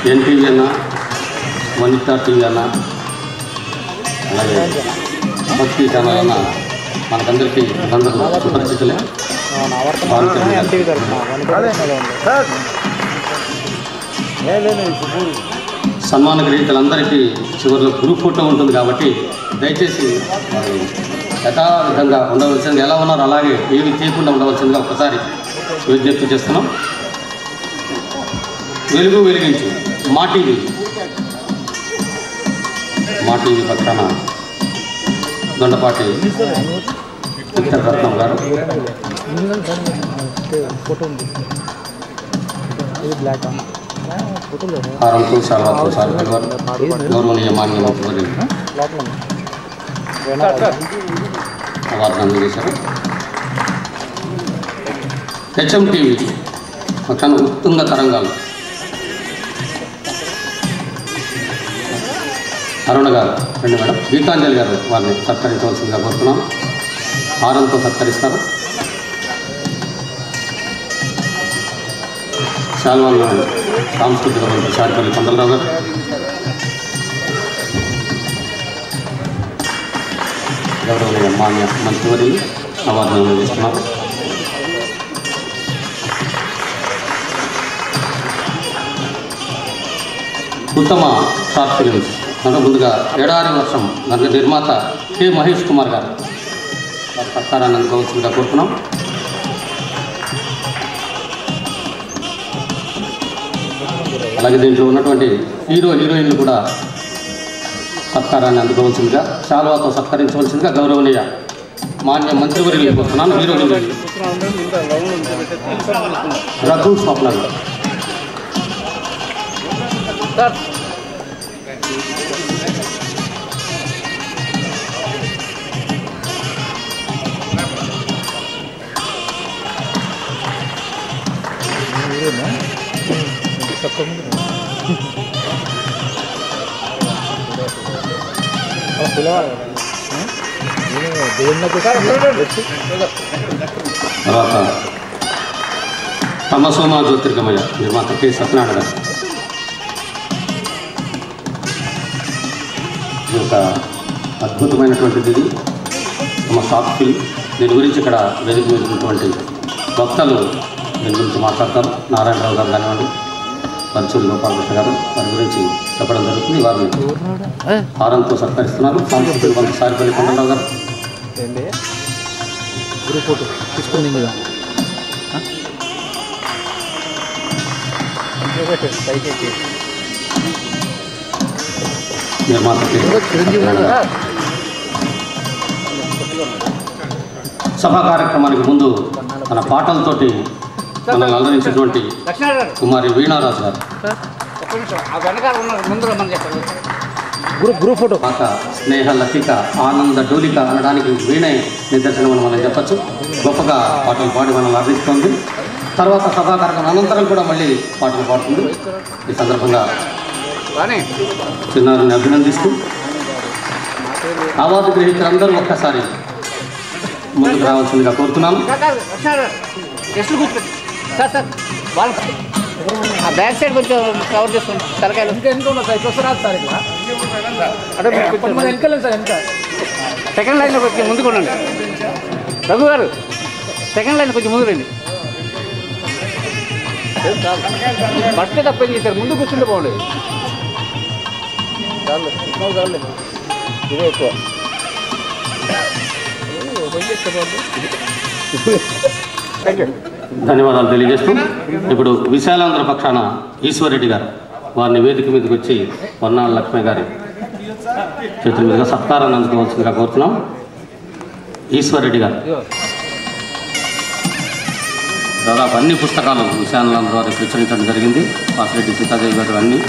NTV అన్న, Vanitha TV అన్న, అలాగే భక్తి ఛానల్ అన్న మనకందరికీ అందరూ సుపరిచితులే. సన్మాన గ్రహీతలందరికీ చివరిలో గ్రూప్ ఫోటో ఉంటుంది కాబట్టి దయచేసి యథావిధంగా ఉండవలసింది, ఎలా ఉన్నారో అలాగే ఏమి తీయకుండా ఉండవలసిందిగా ఒకసారి విజ్ఞప్తి చేస్తున్నాం. వెలుగు వెలిగించు మా టీవీ పక్కన దొండపాటి రత్నం గారు, హారంతో సాల్వాతో సార్పల్ గారు, గౌరవనీయ మాన్యమంత్రి అవార్డు అందజేశారు. హెచ్ఎం టీవీ పక్కన ఉత్తుంగ తరంగాలు అరుణ గారు, రండి మేడం. గీతాంజలి గారు వారిని సత్కరించవలసిందిగా కోరుతున్నాం. హారంతో సత్కరిస్తారు. శాల్వాన్ సాంస్కృతిక మంత్రి సారిపల్లి కొండలరావు గారు, గౌరవనీయ మాన్య మంత్రివర్యులు అవార్డును అందజేస్తున్నారు. ఉత్తమ షార్ట్ ఫిలిమ్స్ అంటే ముందుగా ఎడారి వర్షం దాని నిర్మాత కె మహేష్ కుమార్ గారు సత్కారాన్ని అందుకోవాల్సిందిగా కోరుతున్నాం. అలాగే దీంట్లో ఉన్నటువంటి హీరోయిన్లు కూడా సత్కారాన్ని అందుకోవాల్సిందిగా, శాల్వాతో సత్కరించవలసిందిగా గౌరవనీయ మాన్య మంత్రివర్యులు కోరుతున్నాను. హీరోయిన్లు రఘు స్వప్న గారు, తర్వాత తమసోమా జ్యోతిర్గమయ నిర్మాత కె సత్యనారాయణ గారు. ఇది ఒక అద్భుతమైనటువంటిది, ఇది తమ షార్ట్ ఫిల్మ్. దీని గురించి ఇక్కడ వేదిక మీద ఉన్నటువంటి వక్తలు దీని గురించి మాట్లాడతారు. నారాయణరావు గారు కానివ్వండి, పరుచూరి గోపాలకృష్ణ గారు వారి గురించి చెప్పడం జరుగుతుంది. వారిని హారంతో సత్కరిస్తున్నారు. సాంస్కృతిక మంత్రి సారిపల్లి కొండలరావు గారు. నిర్మాత సభా కార్యక్రమానికి ముందు తన పాటలతోటి మనల్ని అలరించినటువంటి కుమారి వీణారాజు గారు. గ్రూప్ ఫోటో పాట స్నేహ లతిక ఆనంద డోలిక అనడానికి వీణే నిదర్శనం అని మనం చెప్పచ్చు. గొప్పగా పాటలు పాడి మనల్ని అలరిస్తుంది. తర్వాత సభా కార్యక్రమం అనంతరం కూడా మళ్ళీ పాటలు పాడుతుంది. ఈ సందర్భంగా చిన్నారిని అభినందిస్తూ అవార్డు గ్రహీతలందరూ ఒక్కసారి ముందుకు రావాల్సిందిగా కోరుతున్నాను. బ్యాక్ సైడ్ కొంచెం కవర్ చేసుకోండి. తలకాయలు సెకండ్ లైన్లో కొంచెం ముందుకు ఉండండి. రఘు గారు సెకండ్ లైన్ కొంచెం ముందు రండి. ఫస్ట్ తప్పేం చేశారు, ముందు కూర్చుంటే బాగుండేది. ఇదే ఎక్కువ ధన్యవాదాలు తెలియజేస్తూ ఇప్పుడు విశాలాంధ్ర పక్షాన ఈశ్వర్రెడ్డి గారు వారిని వేదిక మీదకి వచ్చి వన్నాళ్ళ లక్ష్మి గారి చేతుల మీదుగా సత్కారాన్ని అందుకోవాల్సిందిగా కోరుతున్నాం. ఈశ్వర్రెడ్డి గారు దాదాపు అన్ని పుస్తకాలు విశాలాంధ్ర వారికి ప్రచురించడం జరిగింది. వాసిరెడ్డి సీతాదేవి గారు అన్నీ